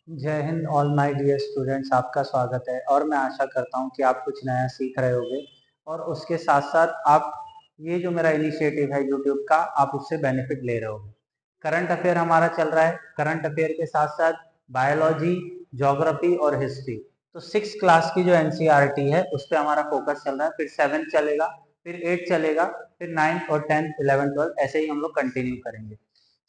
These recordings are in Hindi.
जय Hind all my dear students, आपका स्वागत है। और मैं आशा करता हूं कि आप कुछ नया सीख रहे होंगे और उसके साथ साथ आप ये जो मेरा इनिशिएटिव है यूट्यूब का, आप उससे बेनिफिट ले रहे होंगे। करंट अफेयर हमारा चल रहा है। करंट अफेयर के साथ साथ बायोलॉजी, ज्योग्राफी और हिस्ट्री। तो 6 क्लास की जो एनसीईआरटी है उस पर हमारा फोकस चल रहा है। फिर 7 चलेगा, फिर 8 चलेगा, फिर 9 और 10, 11, 12 ऐसे ही हम लोग कंटिन्यू करेंगे।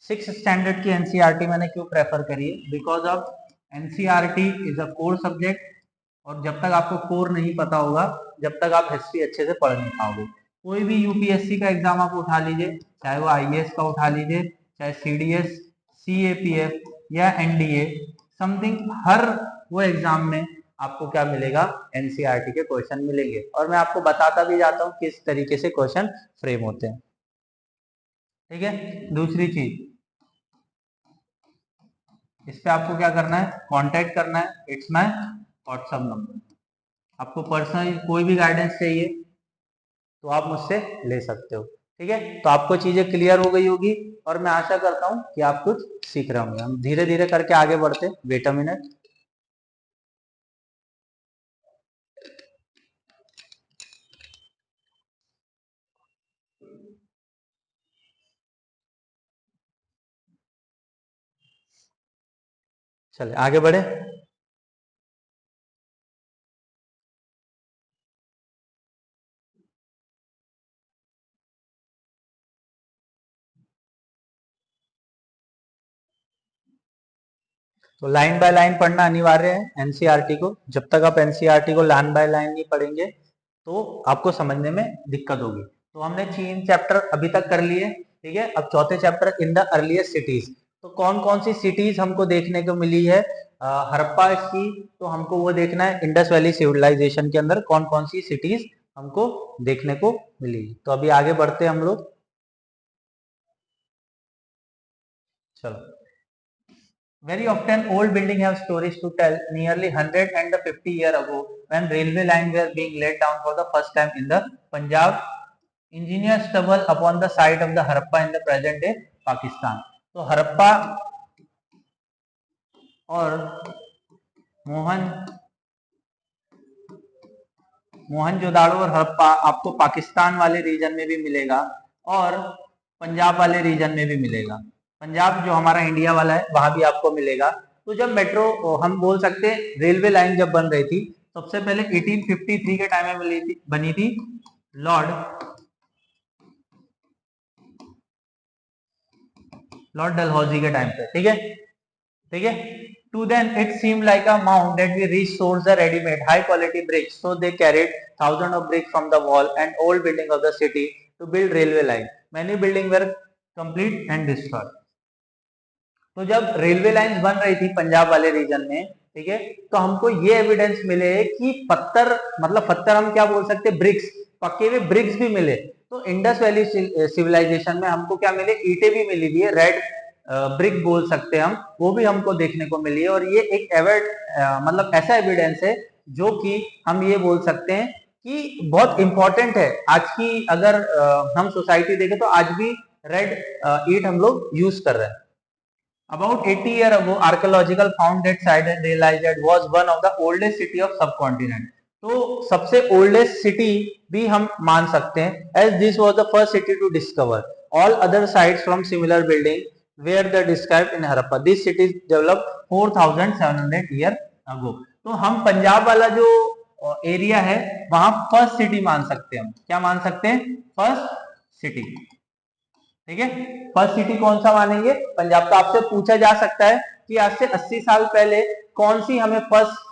6 स्टैंडर्ड की एनसीईआरटी मैंने क्यों प्रेफर करी है? Because of NCERT is a core subject, और जब तक आपको कोर नहीं पता होगा, जब तक आप हिस्ट्री अच्छे से पढ़ नहीं पाओगे। कोई भी यूपीएससी का एग्जाम आप उठा लीजिए, चाहे वो आईएएस का उठा लीजिए, चाहे सीडीएस, सीएपीएफ या एनडीए, समथिंग, हर वो एग्जाम में आपको क्या मिलेगा? एनसीईआरटी के क्वेश्चन मिलेंगे। और मैं आपको बताता भी जाता हूँ किस तरीके से क्वेश्चन फ्रेम होते हैं। ठीक है। दूसरी चीज, इस पे आपको क्या करना है? कांटेक्ट करना है। It's my WhatsApp number. आपको पर्सनल कोई भी गाइडेंस चाहिए तो आप मुझसे ले सकते हो। ठीक है। तो आपको चीजें क्लियर हो गई होगी और मैं आशा करता हूं कि आप कुछ सीख रहे होंगे। हम धीरे धीरे करके आगे बढ़ते। Wait a minute. चले आगे बढ़े। तो लाइन बाय लाइन पढ़ना अनिवार्य है एनसीईआरटी को। जब तक आप एनसीईआरटी को लाइन बाय लाइन नहीं पढ़ेंगे तो आपको समझने में दिक्कत होगी। तो हमने 3 चैप्टर अभी तक कर लिए। ठीक है। अब चौथे chapter, in the earliest cities. तो कौन कौन सी सिटीज हमको देखने को मिली है हड़प्पा की? तो हमको वो देखना है इंडस वैली सिविलाइजेशन के अंदर कौन कौन सी सिटीज हमको देखने को मिली। तो अभी आगे बढ़ते हैं हम लोग। चलो। Very often, old buildings have stories to tell. Nearly 150 years ago, when railway lines were being laid down for the first time in the Punjab, engineers stumbled upon the site of the Harappa in the present day Pakistan. तो हरप्पा और मोहन मोहनजोदाड़ो और हड़प्पा आपको पाकिस्तान वाले रीजन में भी मिलेगा और पंजाब वाले रीजन में भी मिलेगा। पंजाब जो हमारा इंडिया वाला है वहां भी आपको मिलेगा। तो जब मेट्रो, हम बोल सकते हैं रेलवे लाइन जब बन रही थी, सबसे पहले 1853 के टाइम में बनी थी लॉर्ड लॉर्ड डलहौजी के टाइम पे। ठीक है। ठीक है। To them, it seemed like a mound that we reached source the ready-made, high-quality bricks. So they carried thousands of bricks from the wall and old building of the city to build railway line. Many buildings were complete and destroyed. तो जब रेलवे लाइंस बन रही थी पंजाब वाले रीजन में, ठीक है, तो हमको ये एविडेंस मिले कि पत्थर, मतलब पत्थर हम क्या बोल सकते, ब्रिक्स, पक्के हुए ब्रिक्स भी मिले। तो इंडस वैली सिविलाइजेशन में हमको क्या मिले? ईंटें भी मिली हुई है, रेड ब्रिक बोल सकते हैं हम, वो भी हमको देखने को मिली है। और ये एक मतलब ऐसा एविडेंस है जो कि हम ये बोल सकते हैं कि बहुत इंपॉर्टेंट है। आज की अगर हम सोसाइटी देखें तो आज भी रेड ईंट हम लोग यूज कर रहे हैं। About 80 years ago, archaeological found that site and realized that was one of the oldest city of subcontinent. तो सबसे oldest city भी हम मान सकते हैं, as this was the first city to discover. All other sites from similar building were the described in Harappa. This city developed 4,700 years ago. तो हम पंजाब वाला जो एरिया है वहां फर्स्ट सिटी मान सकते हैं। हम क्या मान सकते हैं? First city. ठीक है। फर्स्ट सिटी कौन सा मानेंगे? पंजाब। तो आपसे पूछा जा सकता है कि आज से 80 साल पहले कौन सी हमें फर्स्ट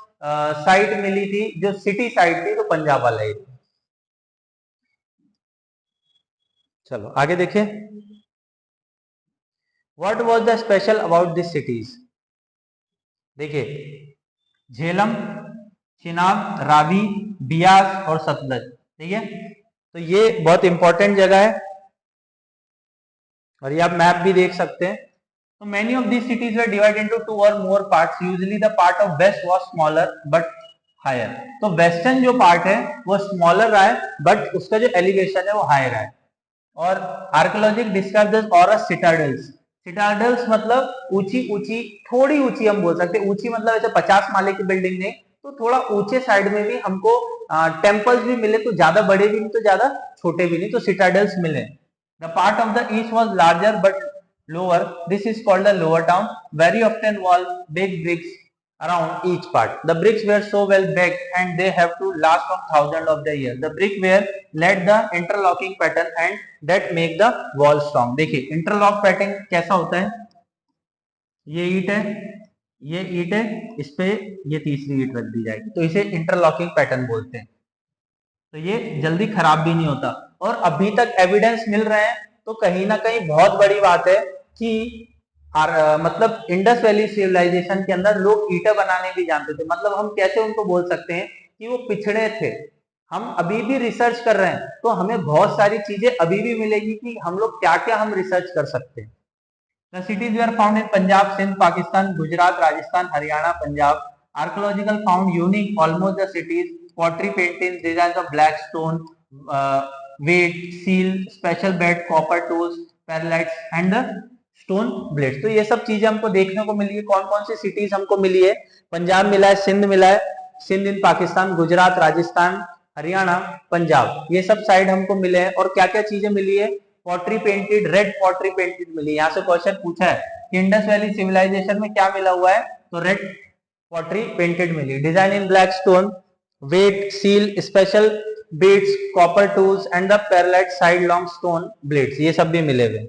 साइट मिली थी जो सिटी साइट थी? तो पंजाब वाला ही। चलो आगे देखिए। What was the special about this cities? देखिए, झेलम, चिनाब, रावी, बियास और सतलज। ठीक है। तो ये बहुत इंपॉर्टेंट जगह है और ये आप मैप भी देख सकते हैं। So many of these cities were divided into 2 or more parts. Usually the part of west was smaller but higher. तो वेस्टर्न जो पार्ट है वो स्मॉलर रहा है बट उसका जो एलिवेशन है वो हायर है। और आर्कियोलॉजी डिस्क्राइब दिस और सिटाडेल्स। सिटाडल्स मतलब ऊंची ऊंची, थोड़ी ऊंची हम बोल सकते हैं, ऊंची मतलब ऐसे 50 माले की बिल्डिंग नहीं, तो थोड़ा ऊंचे साइड में भी हमको टेम्पल्स भी मिले, तो ज्यादा बड़े भी नहीं तो ज्यादा छोटे भी नहीं, तो सिटाडल्स मिले। The part of the east was larger but lower, this is called the lower town, very often wall big bricks around each part. The bricks were so well baked and they have to last from thousands of the years. The brick were led the interlocking pattern and that make the wall strong. देखिए इंटरलॉक पैटर्न कैसा होता है, ये ईट है, ये ईट है, इस पे ये तीसरी ईट रख दी जाएगी, तो इसे इंटरलॉकिंग पैटर्न बोलते हैं। तो ये जल्दी खराब भी नहीं होता, और अभी तक एविडेंस मिल रहे हैं, तो कहीं ना कहीं बहुत बड़ी बात है कि मतलब इंडस वैली सिविलाइजेशन के अंदर लोग ईंटें बनाने भी जानते थे। मतलब हम कैसे उनको बोल सकते हैं कि वो पिछड़े थे। हम अभी भी रिसर्च कर रहे हैं, तो हमें बहुत सारी चीजें अभी भी मिलेगी कि हम लोग क्या क्या हम रिसर्च कर सकते हैं। The cities were found in Punjab, Sindh, Pakistan, Gujarat, Rajasthan, Haryana, Punjab. Archaeological found unique almost the cities, pottery paintings, designs of black stone, weight, seal, special bed, copper tools, parallites and the stone blades. तो ये सब चीजें हमको देखने को मिली है। कौन कौन सी सिटीज हमको मिली है? पंजाब मिला है, सिंध मिला है, सिंध इन पाकिस्तान, गुजरात, राजस्थान, हरियाणा, पंजाब, ये सब साइड हमको मिले हैं। और क्या क्या चीजें मिली है? Pottery painted, red pottery painted मिली। यहाँ से क्वेश्चन पूछा है कि इंडस वैली सिविलाइजेशन में क्या मिला हुआ है, तो रेड पॉटरी पेंटेड मिली। Design in black stone, weight, seal, special beads, copper tools and the parallel side long stone blades, ये सब भी मिले हुए।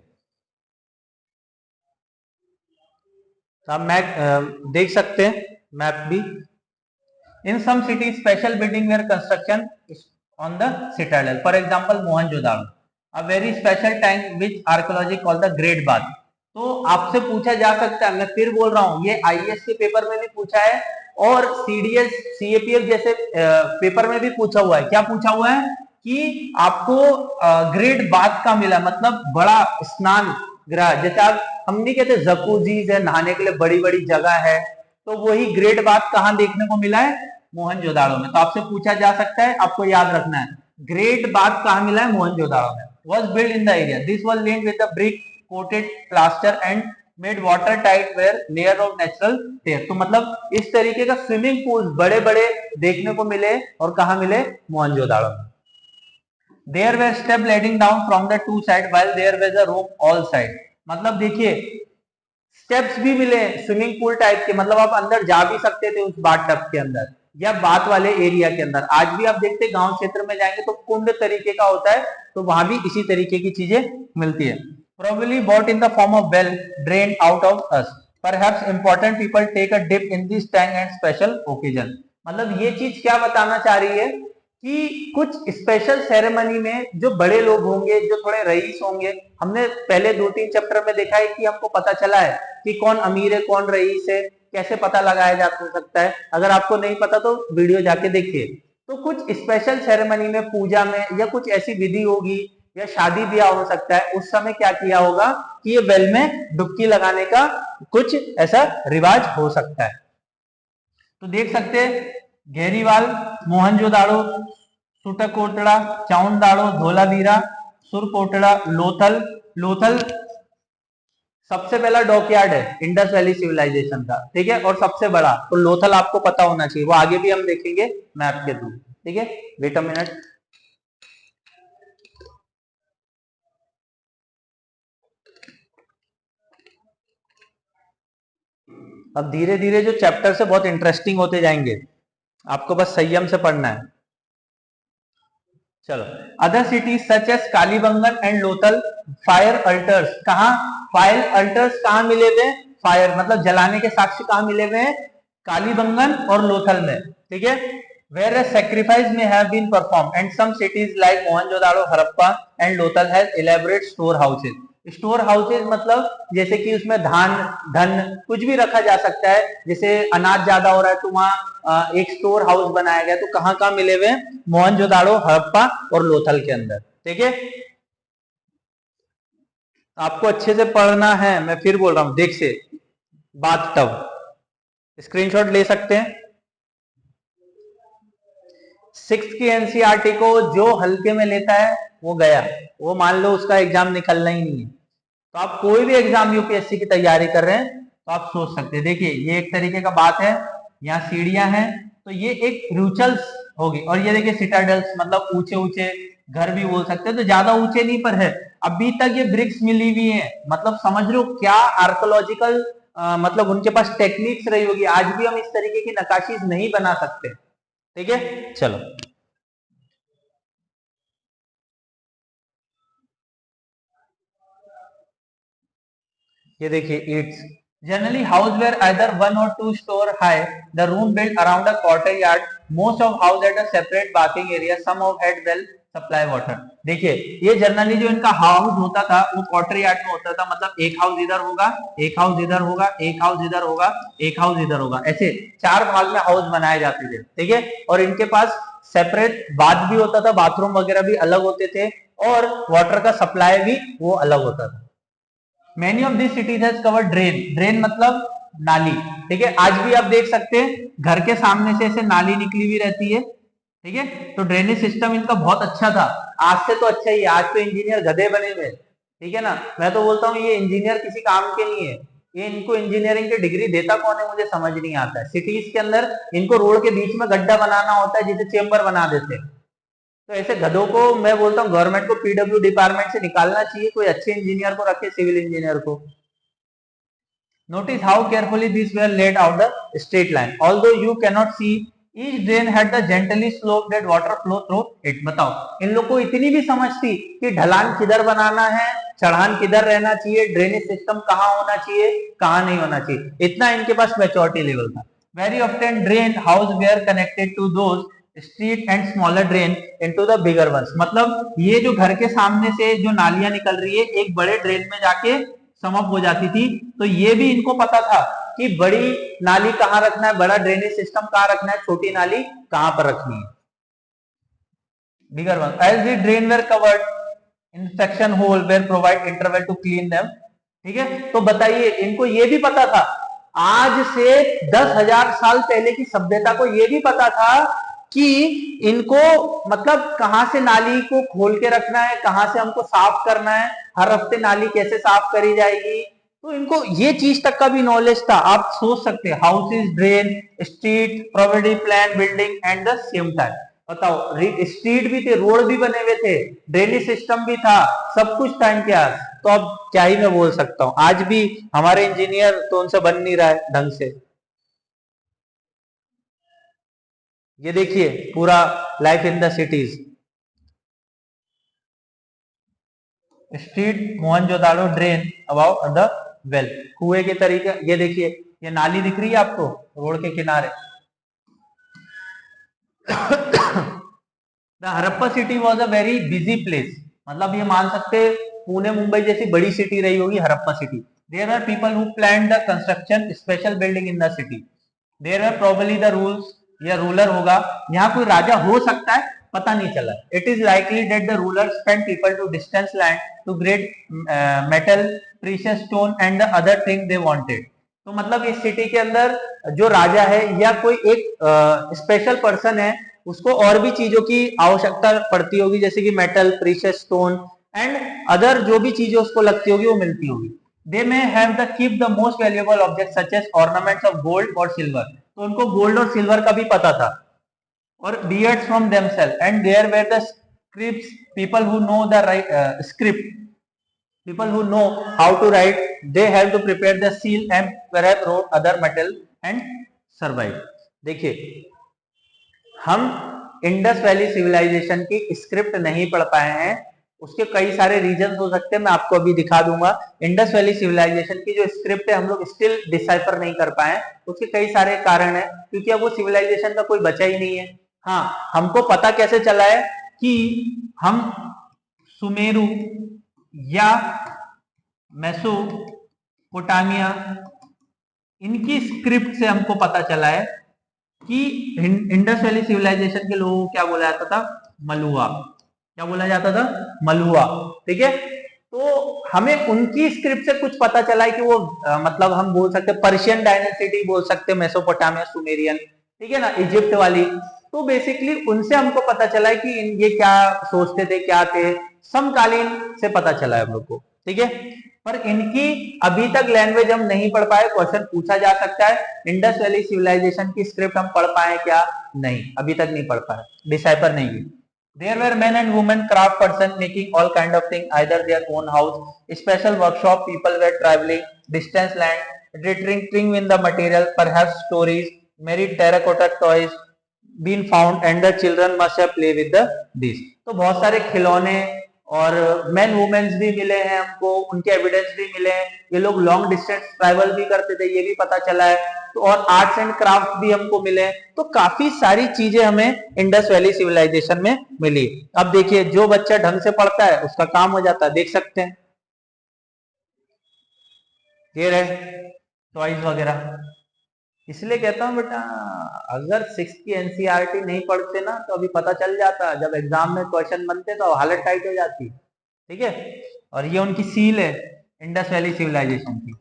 आप मैप देख सकते हैं, मैप भी। In some cities, special building were construction on the citadel. For example, Mohenjo-daro, a very special tank which archaeology call the Great Bath. तो आपसे पूछा जा सकता है, मैं फिर बोल रहा हूँ, ये आईएएस के पेपर में भी पूछा है और सीडीएस, सीएपीएफ जैसे पेपर में भी पूछा हुआ है। क्या पूछा हुआ है कि आपको ग्रेट बाथ का मिला, मतलब बड़ा स्नान गृह, जैसे आप हम नहीं कहते जकूजीज है, नहाने के लिए बड़ी बड़ी जगह है, तो वही ग्रेट बाथ कहाँ देखने को मिला है? मोहनजोदाड़ो में। तो आपसे पूछा जा सकता है, आपको याद रखना है, ग्रेट बाथ कहाँ मिला है? मोहनजोदाड़ो में। Was built in the area. This was lined with a brick coated plaster and made watertight where layer of natural tear. तो मतलब इस तरीके का स्विमिंग पूल बड़े बड़े देखने को मिले, और कहाँ मिले? मोहनजोदाड़ो में। There were steps leading down from the two sides while there was a room all side. मतलब देखिए स्टेप्स भी मिले स्विमिंग पूल टाइप के, मतलब आप अंदर जा भी सकते थे उस बाथ टब के अंदर या बात वाले एरिया के अंदर। आज भी आप देखते गांव क्षेत्र में जाएंगे तो कुंड तरीके का होता है, तो वहां भी इसी तरीके की चीजें मिलती है। Probably bought in the form of well drained out of us. Perhaps important people take a dip in this tank and special occasion. मतलब ये चीज क्या बताना चाह रही है कि कुछ स्पेशल सेरेमनी में जो बड़े लोग होंगे, जो थोड़े रईस होंगे, हमने पहले 2-3 चैप्टर में देखा है कि हमको पता चला है कि कौन अमीर है कौन रईस है, कैसे पता लगाया जा सकता है। अगर आपको नहीं पता तो वीडियो जाके देखिए। तो कुछ स्पेशल सेरेमनी में, पूजा में, या कुछ ऐसी विधि होगी या शादी ब्याह हो सकता है, उस समय क्या किया होगा कि ये वेल में डुबकी लगाने का कुछ ऐसा रिवाज हो सकता है। तो देख सकते हैं घेरीवाल, मोहनजोदाड़ो, सुटकोटड़ा, चाउंडाड़ो, धोलावीरा, सुरकोटड़ा, लोथल। लोथल सबसे पहला डॉकयार्ड है इंडस वैली सिविलाइजेशन का, ठीक है, और सबसे बड़ा, तो लोथल आपको पता होना चाहिए, वो आगे भी हम देखेंगे मैप के थ्रू, ठीक है। Wait a minute. अब धीरे धीरे जो चैप्टर से बहुत इंटरेस्टिंग होते जाएंगे, आपको बस संयम से पढ़ना है। चलो, other cities such as Kalibangan and Lothal fire altars. कहा फायर अल्टर्स कहाँ मिले हुए? फायर मतलब जलाने के साक्ष्य कहाँ मिले हुए हैं? कालीबंगन और लोथल में, ठीक है। Where sacrifice may have been performed and some cities like Mohenjo-daro, Harappa and Lothal has elaborate store houses. Store houses मतलब जैसे कि उसमें धान, धन, कुछ भी रखा जा सकता है, जैसे अनाज ज्यादा हो रहा है तो वहां एक स्टोर हाउस बनाया गया। तो कहाँ कहाँ मिले हुए? मोहनजोदाड़ो, हड़प्पा और लोथल के अंदर, ठीक है। आपको अच्छे से पढ़ना है, मैं फिर बोल रहा हूं, देख से बाथ टब स्क्रीनशॉट ले सकते हैं। 6th की एनसीईआरटी को जो हल्के में लेता है वो गया, वो मान लो उसका एग्जाम निकलना ही नहीं है। तो आप कोई भी एग्जाम यूपीएससी की तैयारी कर रहे हैं तो आप सोच सकते हैं। देखिए ये एक तरीके का बात है, यहाँ सीढ़ियां हैं तो ये एक रूचल्स होगी, और ये देखिए सिटाडल्स मतलब ऊंचे ऊंचे घर भी बोल सकते हैं, तो ज्यादा ऊंचे नहीं पर है। अभी तक ये ब्रिक्स मिली हुई है, मतलब समझ लो क्या आर्कोलॉजिकल मतलब उनके पास टेक्निक्स रही होगी। आज भी हम इस तरीके की नक्काशी नहीं बना सकते। ठीक है, चलो ये देखिए it's generally house where either 1 or 2 story high, the room built around a courtyard, most of house at a separate bathing area, some of had well supply water. देखिए ये जनरली जो इनका हाउस होता था वो कॉर्टरयार्ड में होता था, मतलब एक हाउस इधर होगा, एक हाउस इधर होगा, एक हाउस इधर होगा, एक हाउस इधर होगा, ऐसे 4 भाग में हाउस बनाए जाते थे। ठीक है, और इनके पास सेपरेट बाथ भी होता था, बाथरूम वगैरह भी अलग होते थे, और वाटर का सप्लाई भी वो अलग होता था। Many of this cities has covered drain, drain मतलब नाली। ठीक है, आज भी आप देख सकते हैं घर के सामने से ऐसे नाली निकली हुई रहती है। ठीक है, तो ड्रेनेज सिस्टम इनका बहुत अच्छा था। आज से तो अच्छा ही है, आज तो इंजीनियर गधे बने हुए। ठीक है ना, मैं तो बोलता हूँ ये इंजीनियर किसी काम के नहीं है। ये इनको इंजीनियरिंग की डिग्री देता कौन है मुझे समझ नहीं आता है। सिटीज के अंदर इनको रोड के बीच में गड्ढा बनाना होता है जिसे चेम्बर बना देते हैं। तो ऐसे गधों को मैं बोलता हूँ गवर्नमेंट को पीडब्ल्यू डिपार्टमेंट से निकालना चाहिए, कोई अच्छे इंजीनियर को रखे, सिविल इंजीनियर को। Notice how carefully these were laid out the straight line. Although you cannot see, each drain had the gently sloped that water flow through it. बताओ इन लोग को इतनी भी समझ थी कि ढलान किधर बनाना है, चढ़ान किधर रहना चाहिए, ड्रेनेज सिस्टम कहाँ होना चाहिए, कहाँ नहीं होना चाहिए, इतना इनके पास मैच्योरिटी लेवल था। Very often drain house were connected to those street and smaller drain into the bigger ones. मतलब ये जो घर के सामने से जो नालियां निकल रही है एक बड़े ड्रेन में जाके समअप हो जाती थी, तो ये भी इनको पता था कि बड़ी नाली कहां रखना है, बड़ा ड्रेनेज सिस्टम कहां रखना है, छोटी नाली कहां पर रखनी है। Bigger one as the drain were covered in section hole were provide interval to clean them. ठीक है, तो बताइए इनको ये भी पता था, आज से 10,000 साल पहले की सभ्यता को ये भी पता था कि इनको मतलब कहां से नाली को खोल के रखना है, कहां से हमको साफ करना है, हर हफ्ते नाली कैसे साफ करी जाएगी। तो इनको ये चीज तक का भी नॉलेज था। आप सोच सकते हैं houses, drain, street, property plan, building and the same time. बताओ स्ट्रीट भी थे, रोड भी बने हुए थे, ड्रेनेज सिस्टम भी था, सब कुछ था इनके पास। तो अब क्या ही मैं बोल सकता हूँ, आज भी हमारे इंजीनियर तो उनसे बन नहीं रहा है ढंग से। ये देखिए पूरा life in the cities, street Mohenjodaro drain about the well, कुएं के तरीके। ये देखिए ये नाली दिख रही है आपको रोड के किनारे। The Harappa city was a very busy place, मतलब ये मान सकते पुणे मुंबई जैसी बड़ी सिटी रही होगी Harappa city. There are people who plan the construction special building in the city. There are probably the rules, या रूलर होगा, यहाँ कोई राजा हो सकता है पता नहीं चला। It is likely that the ruler spend people to distance land to great metal, precious stone and the other thing they wanted. तो मतलब इस सिटी के अंदर जो राजा है या कोई एक स्पेशल पर्सन है, उसको और भी चीजों की आवश्यकता पड़ती होगी, जैसे कि metal, precious stone and other जो भी चीजें उसको लगती होगी वो मिलती होगी। They may have the keep the most valuable object such as ornaments of gold और सिल्वर। तो उनको गोल्ड और सिल्वर का भी पता था। और beards from themselves, and there were the scripts, people who know the script, people who know how to write, they have to prepare the seal and perhaps wrote other metal and survive। देखिए हम इंडस वैली सिविलाइजेशन की स्क्रिप्ट नहीं पढ़ पाए हैं, उसके कई सारे रीजन हो सकते हैं, मैं आपको अभी दिखा दूंगा। इंडस वैली सिविलाइजेशन की जो स्क्रिप्ट है हम लोग स्टिल डिसाइफर नहीं कर पाए, उसके कई सारे कारण है, क्योंकि अब वो सिविलाइजेशन का कोई बचा ही नहीं है। हाँ, हमको पता कैसे चला है कि हम सुमेरु या मेसोपोटामिया, इनकी स्क्रिप्ट से हमको पता चला है कि इंडस वैली सिविलाइजेशन के लोगों को क्या बोला जाता था, मलुआ। क्या बोला जाता था, मलुआ। ठीक है, तो हमें उनकी स्क्रिप्ट से कुछ पता चला है कि वो मतलब हम बोल सकते हैं पर्शियन डायनेस्टी बोल सकते हैं, मेसोपोटामिया, सुमेरियन, ठीक है ना, इजिप्ट वाली। तो बेसिकली उनसे हमको पता चला है कि ये क्या सोचते थे, क्या थे, समकालीन से पता चला है हम लोग को। ठीक है, पर इनकी अभी तक लैंग्वेज हम नहीं पढ़ पाए, क्वेश्चन पूछा जा सकता है। इंडस वैली सिविलाइजेशन की स्क्रिप्ट हम पढ़ पाए क्या? नहीं, अभी तक नहीं पढ़ पाए, डिसाइफर नहीं हुई। There were men and women craft person making all kind of thing, either their own house, special workshop, people were traveling distance land, retrieving in the material, perhaps stories, married terracotta toys been found, and the children must have play with the these. तो बहुत सारे खिलौने और मेन वुमेन्स भी मिले हैं हमको, उनके एविडेंस भी मिले हैं, ये लोग लॉन्ग डिस्टेंस ट्रैवल भी करते थे, ये भी पता चला है। तो और आर्ट्स एंड क्राफ्ट भी हमको मिले, तो काफी सारी चीजें हमें इंडस वैली सिविलाइजेशन में मिली। अब देखिए, जो बच्चा ढंग से पढ़ता है उसका काम हो जाता है, देख सकते हैं ये रहे टॉयज वगैरह। इसलिए कहता हूं बेटा, अगर 6 की एनसीईआरटी नहीं पढ़ते ना तो अभी पता चल जाता, जब एग्जाम में क्वेश्चन बनते तो हालत टाइट हो जाती। ठीक है, और ये उनकी सील है इंडस वैली सिविलाइजेशन की।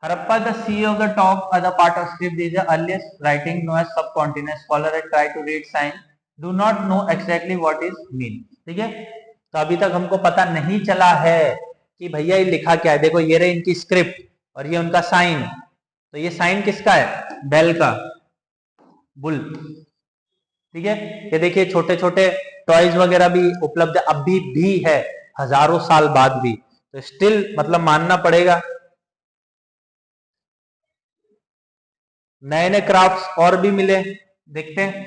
Harappa, the sea of the top other part of script, is the earliest writing known as subcontinent. Scholar have tried to read sign, do not know exactly what is mean. ठीक है, तो अभी तक हमको पता नहीं चला है कि भैया ये लिखा क्या है। देखो ये रही इनकी स्क्रिप्ट और ये उनका साइन। तो ये साइन किसका है? बेल का, बुल। ठीक है, ये देखिए छोटे छोटे टॉयज वगैरह भी उपलब्ध अभी भी है, हजारों साल बाद भी, तो स्टिल मतलब मानना पड़ेगा। नए नए क्राफ्ट्स और भी मिले, देखते हैं।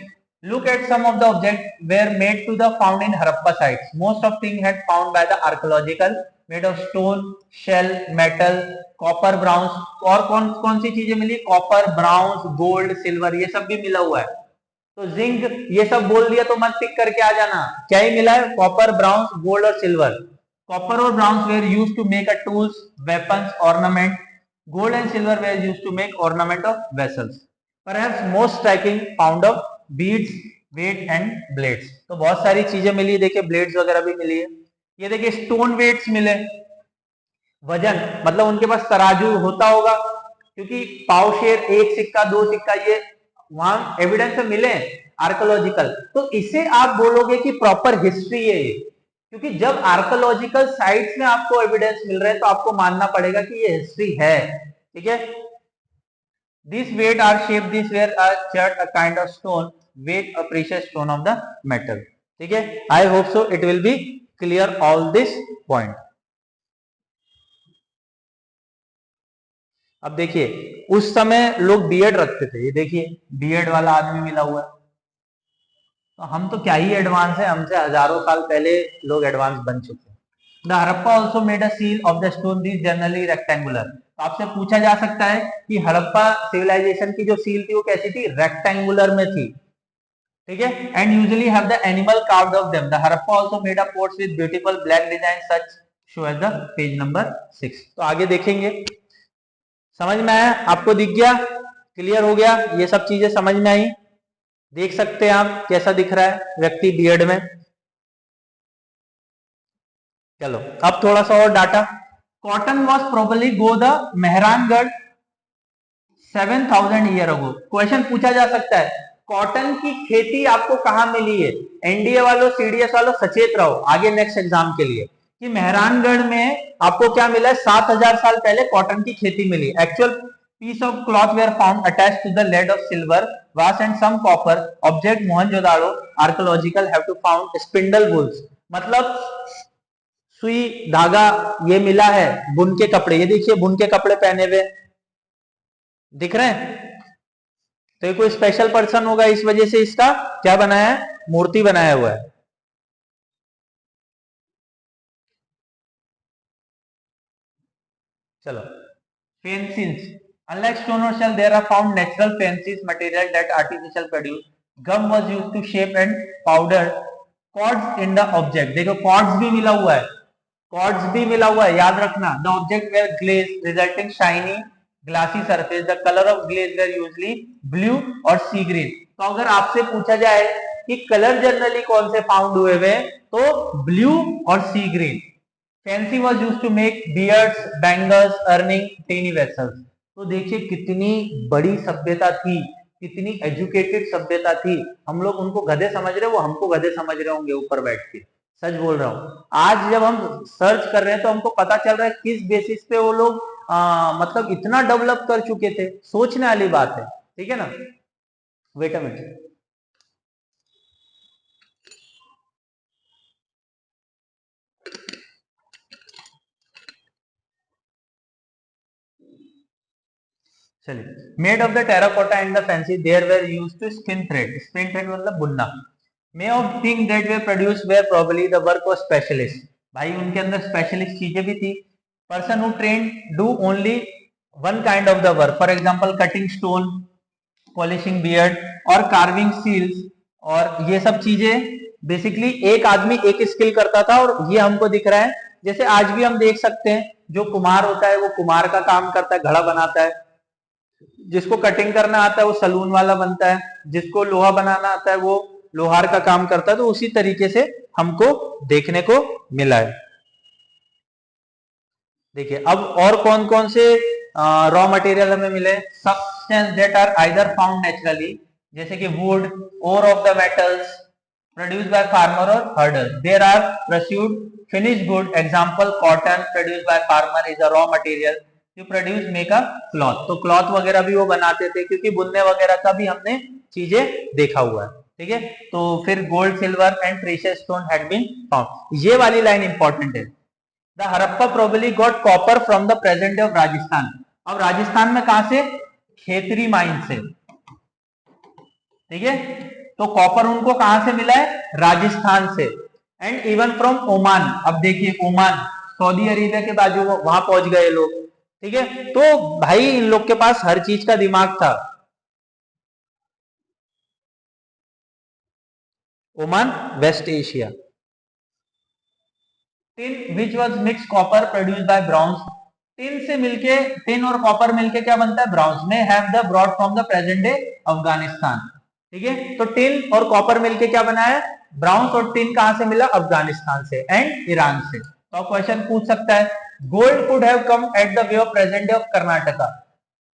Look at some of the objects were made to the found in Harappa sites. Most of things had found by the archaeological, made of stone, shell, metal, copper, bronze. और कौन कौन सी चीजें मिली? कॉपर, ब्राउन्स, गोल्ड, सिल्वर, ये सब भी मिला हुआ है। तो जिंक ये सब बोल दिया तो मत टिक करके आ जाना, क्या ही मिला है? कॉपर, ब्राउन्स, गोल्ड और सिल्वर। कॉपर और bronze were used to make a tools, weapons, ornament. Gold and silver were used to make ornament of vessels. Perhaps most striking found of beads, weight and blades. तो बहुत सारी चीजें मिली, देखिए ब्लेड्स वगैरह भी मिली है। ये देखिए स्टोन वेट्स मिले, वजन, मतलब उनके पास तराजू होता होगा, क्योंकि पावशेर, एक सिक्का, दो सिक्का, ये वहां एविडेंस में मिले आर्कोलॉजिकल। तो इसे आप बोलोगे कि प्रॉपर हिस्ट्री है ये, क्योंकि जब आर्कोलॉजिकल साइट्स में आपको एविडेंस मिल रहे हैं तो आपको मानना पड़ेगा कि ये हिस्ट्री है। ठीक है, this weight are shape, this were are chert a kind of stone, weight a precious stone of the metal. ठीक है, I hope so it will be clear all this point. अब देखिए उस समय लोग बियर्ड रखते थे, ये देखिए बियर्ड वाला आदमी मिला हुआ है। तो हम तो क्या ही एडवांस है, हमसे हजारों साल पहले लोग एडवांस बन चुके हैं। The Harappa also made a seal of the stone, this generally rectangular. तो आपसे पूछा जा सकता है कि हड़प्पा सिविलाइजेशन की जो सील थी वो कैसी थी? रेक्टेंगुलर में थी। ठीक है, and usually have the animal carved of them. The Harappa also made a pots with beautiful black design such show as the page number 6। तो आगे देखेंगे, समझ में आया? आपको दिख गया? क्लियर हो गया? ये सब चीजें समझ में आई? देख सकते हैं आप कैसा दिख रहा है व्यक्ति बियर्ड में। चलो अब थोड़ा सा और data. Cotton was probably go the Mehrangarh 7000 year ago. Question पूछा जा सकता है कॉटन की खेती आपको कहां मिली है? एनडीए वालों, सीडीएस वालों सचेत रहो आगे नेक्स्ट एग्जाम के लिए, कि मेहरानगढ़ में आपको क्या मिला है? 7000 साल पहले कॉटन की खेती मिली। Actual piece of cloth were found attached to the lid of silver vase and some copper object Mohenjodaro archaeological have to found spindle whorls. मतलब सुई धागा ये मिला है, बुन के कपड़े, ये देखिए बुन के कपड़े पहने हुए दिख रहे हैं। तो ये कोई स्पेशल पर्सन होगा, इस वजह से इसका क्या बनाया है? मूर्ति बनाया हुआ है। चलो, fancies, unlike stone or shell, there are found natural fancies material that artificial produce. Gum was used to shape and powder cords in the object. देखो cords भी मिला हुआ है, cords भी मिला हुआ है, याद रखना। The object were glazed resulting shiny glassy surface. The color of glaze were usually blue or sea green. तो अगर आपसे पूछा जाए कि कलर जनरली कौन से फाउंड हुए हुए, तो ब्लू और sea green. Faience was use to make beards, bangles, earning, tiny vessels. तो देखिए कितनी बड़ी सभ्यता थी, कितनी एजुकेटेड सभ्यता थी। हम लोग उनको गधे समझ रहे, वो हमको गधे समझ रहे होंगे ऊपर बैठ के। सच बोल रहा हूँ। आज जब हम सर्च कर रहे हैं तो हमको पता चल रहा है किस बेसिस पे वो लोग मतलब इतना डेवलप कर चुके थे, सोचने वाली बात है, ठीक है ना। वेट अ मिनट, चलिए। Made of the terracotta and the faience there were used to spin thread, spin thread मतलब बुनना। May of thing that we produce were probably the work of specialist, भाई उनके अंदर स्पेशलिस्ट चीजें भी थी। Person who train do only one kind of the work, for example cutting stone, polishing beard और कार्विंग सील्स, और ये सब चीजें बेसिकली एक आदमी एक स्किल करता था। और ये हमको दिख रहा है, जैसे आज भी हम देख सकते हैं जो कुम्हार होता है वो कुम्हार का काम करता है, घड़ा बनाता है। जिसको कटिंग करना आता है वो सलून वाला बनता है, जिसको लोहा बनाना आता है वो लोहार का काम करता है। तो उसी तरीके से हमको देखने को मिला है। देखिए अब और कौन कौन से रॉ मटेरियल हमें मिले। Substance that are either found naturally, जैसे कि wood, ore of the metals produced by farmer और herder. There are pursued finish good, example cotton produced by farmer is a raw material to produce make a cloth. तो क्लॉथ वगैरह भी वो बनाते थे, क्योंकि बुनने वगैरह का भी हमने चीजें देखा हुआ है, ठीक है। तो फिर gold, silver and precious stone had been found. ये वाली लाइन इंपॉर्टेंट है। The Harappa probably got copper from the present day of Rajasthan। अब राजस्थान में कहां से, खेतरी माइन से, ठीक है। तो कॉपर उनको कहां से मिला है, राजस्थान से। एंड इवन फ्रॉम ओमान, अब देखिए ओमान सऊदी अरेबिया के बाजू वहां पहुंच गए लोग, ठीक है। तो भाई इन लोग के पास हर चीज का दिमाग था। Oman west Asia. Tin which was mix copper produce by bronze, tin से मिलके, टिन और कॉपर मिलके क्या बनता है, ब्राउन्स। में have the broad from the present day Afghanistan, ठीक है। तो टिन और कॉपर मिलके क्या बना है, ब्राउन्स। और टिन कहां से मिला, अफगानिस्तान से एंड ईरान से। तो क्वेश्चन पूछ सकता है, gold could have come at the way of present day of Karnataka,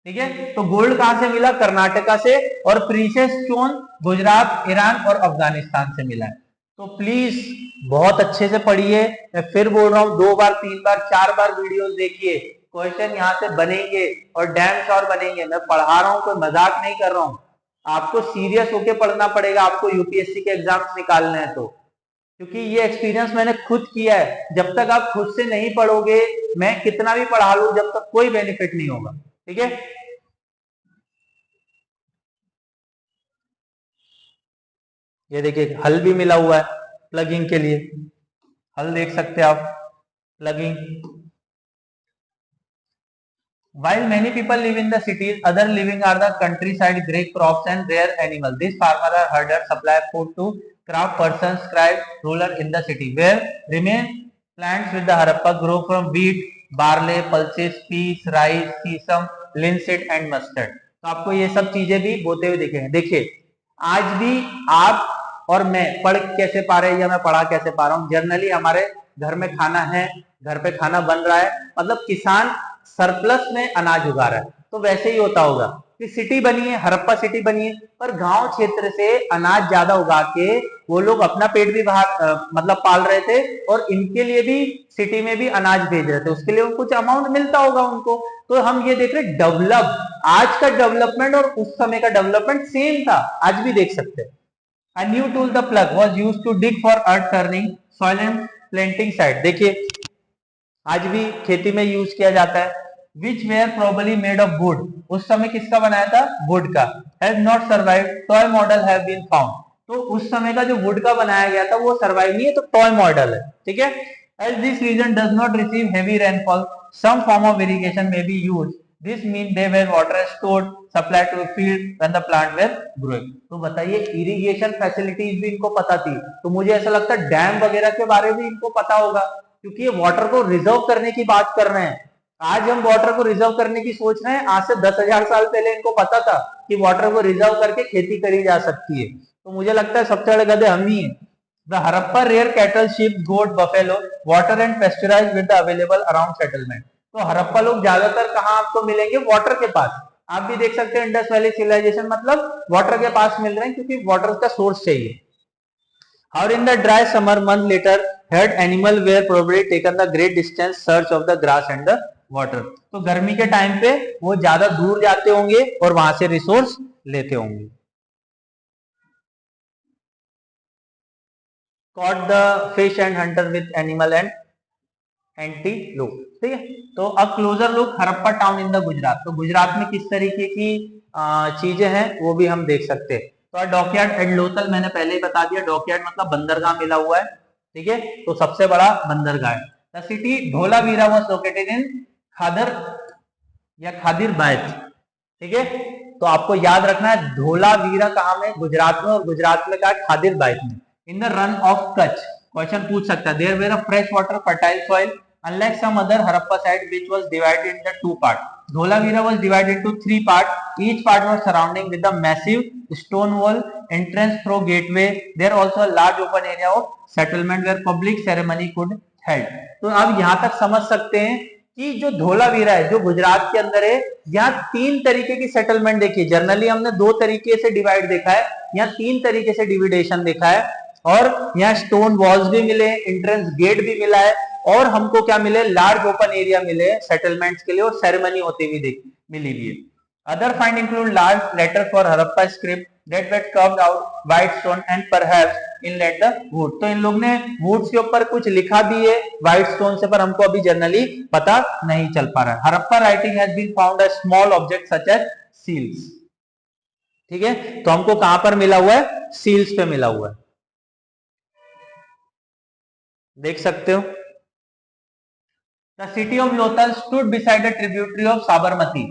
ठीक है। तो गोल्ड कहां से मिला, कर्नाटका से। और प्रीशियस स्टोन गुजरात, ईरान और अफगानिस्तान से मिला है। तो प्लीज बहुत अच्छे से पढ़िए। मैं फिर बोल रहा हूं, 2 बार 3 बार 4 बार वीडियोस देखिए, क्वेश्चन यहाँ से बनेंगे और डैम श्योर बनेंगे। मैं पढ़ा रहा हूँ, कोई मजाक नहीं कर रहा हूँ। आपको सीरियस होके पढ़ना पड़ेगा, आपको यूपीएससी के एग्जाम्स निकालने हैं तो, क्योंकि ये एक्सपीरियंस मैंने खुद किया है। जब तक आप खुद से नहीं पढ़ोगे, मैं कितना भी पढ़ा लूं, जब तक कोई बेनिफिट नहीं होगा, ठीक है। ये देखिए हल भी मिला हुआ है प्लगिंग के लिए, हल देख सकते हैं आप, plugging. While many people live in the cities, other living are the countryside, great crops and rare animals. These farmers are herders, supply food to craft persons, scribe, ruler in the city, where remain plants with the Harappa grow from wheat, barley, pulses, peas, rice, sesame, linseed and mustard. तो आपको ये सब चीजें भी बोते हुए दिखेंगे। देखिए आज भी आप और मैं पढ़ कैसे पा रहे हैं, या मैं पढ़ा कैसे पा रहा हूँ, जनरली हमारे घर में खाना है, घर पे खाना बन रहा है, मतलब किसान सरप्लस में अनाज उगा रहा है। तो वैसे ही होता होगा कि सिटी बनी है, हड़प्पा सिटी बनी है, पर गांव क्षेत्र से अनाज ज्यादा उगा के वो लोग अपना पेट भी बाहर मतलब पाल रहे थे, और इनके लिए भी सिटी में भी अनाज भेज रहे थे, उसके लिए कुछ अमाउंट मिलता होगा उनको। तो हम ये देख रहे डेवलप, आज का डेवलपमेंट और उस समय का डेवलपमेंट सेम था, आज भी देख सकते हैं। A new tool, the plug, was used to dig for earth turning, soil and planting site। देखिए आज भी खेती में यूज किया जाता है। Which were probably made of wood, उस समय किसका बनाया था, वुड का। Has not survive, toy model have been found. तो उस समय का जो वुड का बनाया गया था वो सर्वाइव नहीं है, तो टॉय मॉडल है, ठीक है। As this region does not receive heavy rainfall, some form of irrigation में be use, this mean they were water stored supply to field when the plant were growing. तो बताइए इरिगेशन फैसिलिटीज भी इनको पता थी, तो मुझे ऐसा लगता है डैम वगैरह के बारे में इनको पता होगा, क्योंकि ये वाटर को रिजर्व करने की बात कर रहे हैं। आज हम वाटर को रिजर्व करने की सोच रहे हैं, आज से 10,000 साल पहले इनको पता था कि वाटर को रिजर्व करके खेती करी जा सकती है। तो मुझे लगता है सबसे बड़े गधे हम ही हैं। The Harappa rear cattle, sheep, goat, buffalo, water and pastures with the available around settlement. तो हड़प्पा लोग ज्यादातर कहाँ आपको मिलेंगे, वाटर के पास। आप भी देख सकते हैं इंडस वैली सिविलाइजेशन मतलब वाटर के पास मिल रहे हैं, क्योंकि वाटर का सोर्स चाहिए। और in the dry summer month later herd animal were probably taken the great distance search of the grass and the water. तो गर्मी के टाइम पे वो ज्यादा दूर जाते होंगे और वहां से रिसोर्स लेते होंगे। Caught the fish and Hunter with animal and antelope. ठीक है, तो अब closure look Harappa town in the Gujarat. तो गुजरात में किस तरीके की चीजें हैं वो भी हम देख सकते हैं। तो डॉकयार्ड एट लोथल मैंने पहले ही बता दिया, डॉकयार्ड मतलब बंदरगाह मिला हुआ है। ठीक है, तो सबसे बड़ा बंदरगाह है। The city Dholavira was located in Khadar या खादिर बैत। ठीक है, तो आपको याद रखना है धोलावीरा कहाँ में, गुजरात में, और गुजरात में कहा खादिर बैत में। In the Rann of Kutch, question पूछ सकता है। There were a fresh water fertile soil unlike some other Harappa site which was divided into two parts. Dholavira was divided into three parts. Each part was surrounding with a massive stone wall, entrance through gateway. There also a large open area of settlement where public ceremony could held. तो अब यहाँ तक समझ सकते हैं कि जो धोलावीरा है जो गुजरात के अंदर है, यहाँ तीन तरीके की सेटलमेंट देखी है। जनरली हमने दो तरीके से डिवाइड देखा है, यहाँ तीन तरीके से डिविडेशन देखा है। और यहाँ स्टोन वॉल्स भी मिले, एंट्रेंस गेट भी मिला है, और हमको क्या मिले, लार्ज ओपन एरिया मिले सेटलमेंट्स के लिए, और सेरेमनी होती हुई मिली भी है। Other find include large letter for Harappa script that were carved out white stone and perhaps inlaid the wood। तो इन लोग ने वुड्स के ऊपर कुछ लिखा भी है व्हाइट स्टोन से, पर हमको अभी जनरली पता नहीं चल पा रहा है। Harappa writing has been found a small object such as seals. ठीक है, तो हमको कहां पर मिला हुआ है, सील्स पे मिला हुआ है, देख सकते हो। The city of Lothal stood beside the tributary of Sabarmati.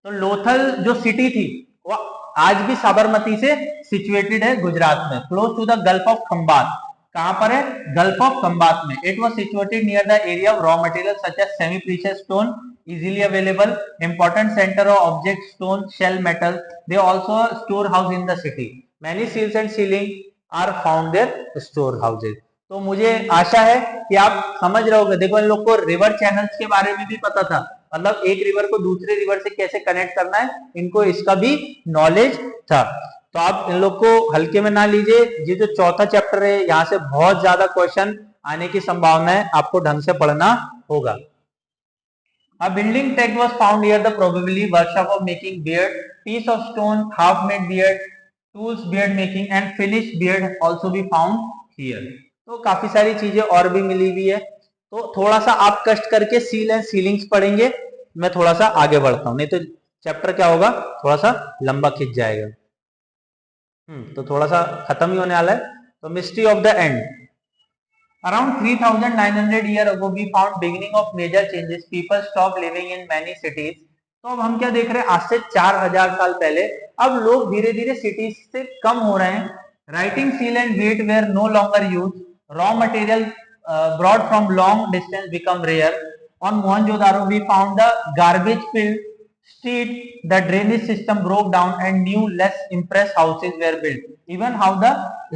तो लोथल जो सिटी थी वो आज भी साबरमती से सिचुएटेड है गुजरात में, close to the gulf of Khambhat. कहां पर है, गल्फ ऑफ खंबात में। It was situated near the area of raw material such as semi precious stone easily available, important center of object stone, shell metal. They also storehouse in the city. Many seals and sealing are found their storehouses. तो मुझे आशा है कि आप समझ रहे होंगे। देखो इन लोग को रिवर चैनल्स के बारे में भी पता था, मतलब एक रिवर को दूसरे रिवर से कैसे कनेक्ट करना है, इनको इसका भी नॉलेज था। तो आप इन लोग को हल्के में ना लीजिए, ये जो चौथा चैप्टर है यहाँ से बहुत ज्यादा क्वेश्चन आने की संभावना है, आपको ढंग से पढ़ना होगा। A building tag was found here, the probably workshop of making beard, piece of stone, half-made beard, tools beard making and finished beard also be found here। तो काफी सारी चीजें और भी मिली हुई है। तो थोड़ा सा आप कष्ट करके सील एंड सीलिंग्स पढ़ेंगे, मैं थोड़ा सा आगे बढ़ता हूं, नहीं तो चैप्टर क्या होगा, थोड़ा सा लंबा खिंच जाएगा। तो थोड़ा सा खत्म ही होने वाला है। तो mystery of the end. Around 3,900 years ago, we found beginning of major changes. People stopped living in many cities. तो अब हम क्या देख रहे हैं, आज से 4,000 साल पहले अब लोग धीरे धीरे सिटीज से कम हो रहे हैं। Writing seal and weight were no longer use, raw material brought from long distance become rare. On Mohenjodaro we found the garbage filled street, the drainage system broke down and new less impressed houses were built, even how the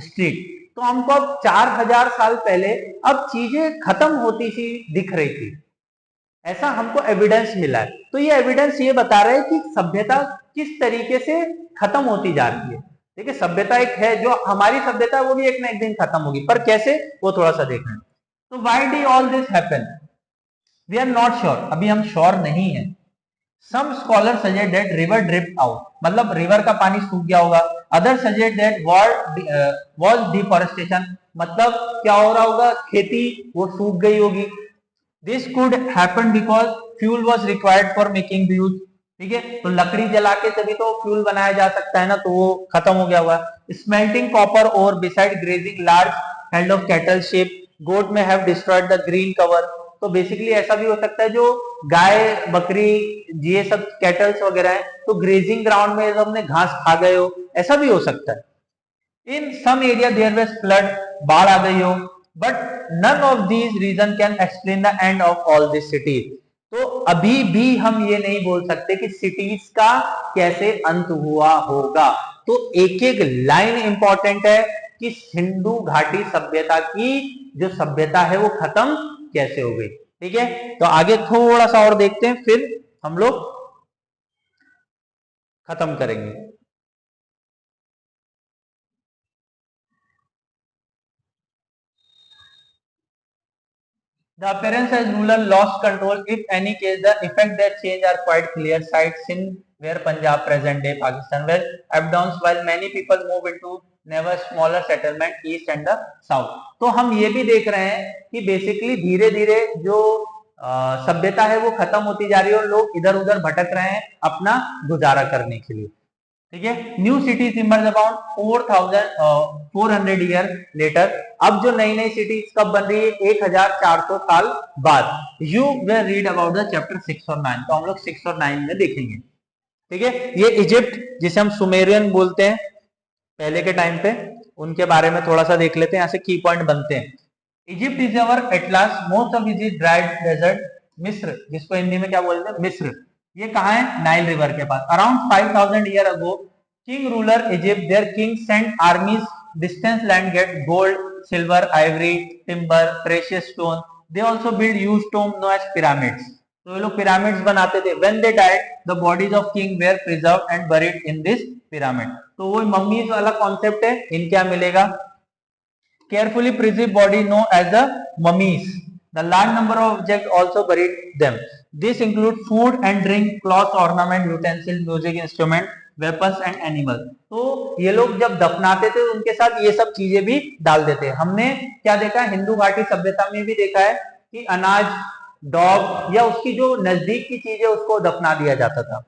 street। तो हमको अब 4,000 साल पहले अब चीजें खत्म होती सी दिख रही थी, ऐसा हमको एविडेंस मिला है। तो ये एविडेंस ये बता रहा है कि सभ्यता किस तरीके से खत्म होती जा रही है। ठीक है, सभ्यता एक है, जो हमारी सभ्यता वो भी एक ना एक दिन खत्म होगी, पर कैसे वो थोड़ा सा देखना है। तो why do all this happen, we are not sure, अभी हम श्योर नहीं है। Some scholars suggest that river dripped out, मतलब रिवर का पानी सूख गया होगा। Others suggest that was deforestation, मतलब क्या हो रहा होगा, खेती वो सूख गई होगी। This could happen because fuel was required for making fuel। ठीक है, तो लकड़ी जला के तभी तो फ्यूल बनाया जा सकता है ना, तो वो खत्म हो गया होगा। Smelting copper ore beside grazing large herd of cattle sheep, goat may have destroyed the green cover। तो बेसिकली ऐसा भी हो सकता है, जो गाय बकरी ये सब कैटल्स वगैरह है, तो ग्रेजिंग ग्राउंड में अपने घास खा गए हो, ऐसा भी हो सकता है। In some area there was flood, बाढ़ आ गई हो, but none of these reason can explain the end of all this cities. तो अभी भी हम ये नहीं बोल सकते कि सिटीज का कैसे अंत हुआ होगा। तो एक एक लाइन इंपॉर्टेंट है कि सिंधु घाटी सभ्यता की जो सभ्यता है वो खत्म कैसे हो गई। ठीक है, तो आगे थोड़ा सा और देखते हैं, फिर हम लोग खत्म करेंगे। The appearance as ruler lost control. If any case, the effect that change are quite clear. Sight Sindh, where Punjab, present day Pakistan, where abdowns while many people move into never smaller settlement east and the south. तो हम ये भी देख रहे हैं कि बेसिकली धीरे धीरे जो सभ्यता है वो खत्म होती जा रही है और लोग इधर उधर भटक रहे हैं अपना गुजारा करने के लिए. ठीक है. New cities emerge about 400 year later. अब जो नई नई सिटीज कब बन रही है? 1400 साल बाद. You will read about the chapter 6 और 9. तो हम लोग 6 और 9 में देखेंगे. ठीक है. ये इजिप्ट जिसे हम सुमेरियन बोलते हैं पहले के टाइम पे, उनके बारे में थोड़ा सा देख लेते हैं. यहाँ से की पॉइंट बनते हैं. Egypt is our atlas. Most of is dried desert. मिस्र, जिसको हिंदी में क्या बोलते हैं? मिस्र. ये कहाँ है? नाइल रिवर के पास. Around 5000 year ago king ruler Egypt, there king sent armies distance land get gold, silver, ivory, timber, precious stone. They also build huge tomb known as pyramids. तो ये लोग पिरामिड्स बनाते थे. When they died the bodies of king were preserved and buried in this pyramid. तो वो मम्मीज वाला कॉन्सेप्ट है. इनके यहाँ मिलेगा carefully preserved body known as the mummies. The large number of objects also buried them. This include food and drink, cloth, ornament, utensils, music instrument, weapons and animals. तो ये लोग जब दफनाते थे उनके साथ ये सब चीजें भी डाल देते. हमने क्या देखा है? हिंदू घाटी सभ्यता में भी देखा है कि अनाज, डॉग या उसकी जो नजदीक की चीज है उसको दफना दिया जाता था.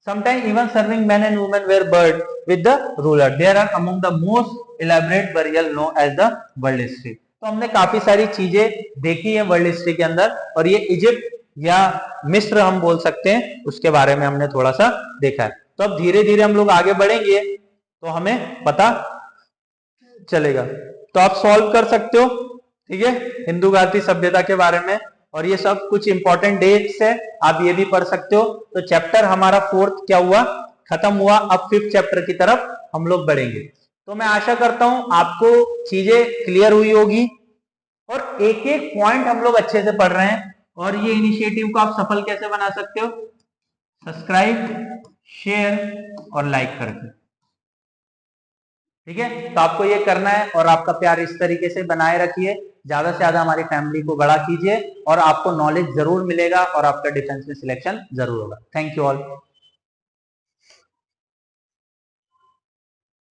Sometimes even serving men and women were buried with the ruler. There are among the most elaborate burial known as the world history. तो हमने काफी सारी चीजें देखी है वर्ल्ड हिस्ट्री के अंदर, और ये इजिप्ट या मिस्र हम बोल सकते हैं, उसके बारे में हमने थोड़ा सा देखा है. तो अब धीरे धीरे हम लोग आगे बढ़ेंगे तो हमें पता चलेगा. तो आप सॉल्व कर सकते हो. ठीक है. हिंदू घाटी सभ्यता के बारे में, और ये सब कुछ इंपॉर्टेंट डेट्स है, आप ये भी पढ़ सकते हो. तो चैप्टर हमारा 4th क्या हुआ? खत्म हुआ. अब 5th चैप्टर की तरफ हम लोग बढ़ेंगे. तो मैं आशा करता हूं आपको चीजें क्लियर हुई होगी और एक एक पॉइंट हम लोग अच्छे से पढ़ रहे हैं. और ये इनिशिएटिव को आप सफल कैसे बना सकते हो? सब्सक्राइब, शेयर और लाइक करके. ठीक है. तो आपको ये करना है और आपका प्यार इस तरीके से बनाए रखिए. ज्यादा से ज्यादा हमारी फैमिली को बड़ा कीजिए और आपको नॉलेज जरूर मिलेगा और आपका डिफेंस में सिलेक्शन जरूर होगा. Thank you all.